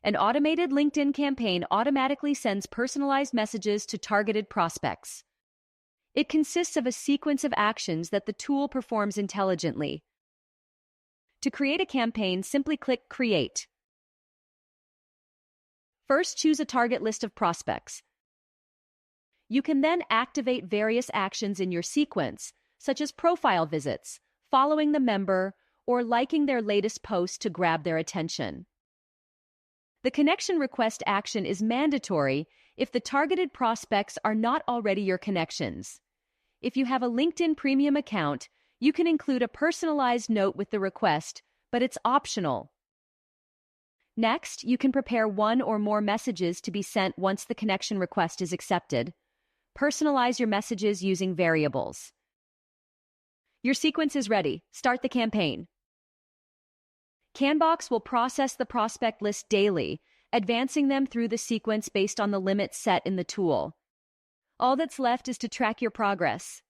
An automated LinkedIn campaign automatically sends personalized messages to targeted prospects. It consists of a sequence of actions that the tool performs intelligently. To create a campaign, simply click Create. First, choose a target list of prospects. You can then activate various actions in your sequence, such as profile visits, following the member, or liking their latest post to grab their attention. The connection request action is mandatory if the targeted prospects are not already your connections. If you have a LinkedIn Premium account, you can include a personalized note with the request, but it's optional. Next, you can prepare one or more messages to be sent once the connection request is accepted. Personalize your messages using variables. Your sequence is ready. Start the campaign. Canbox will process the prospect list daily, advancing them through the sequence based on the limits set in the tool. All that's left is to track your progress.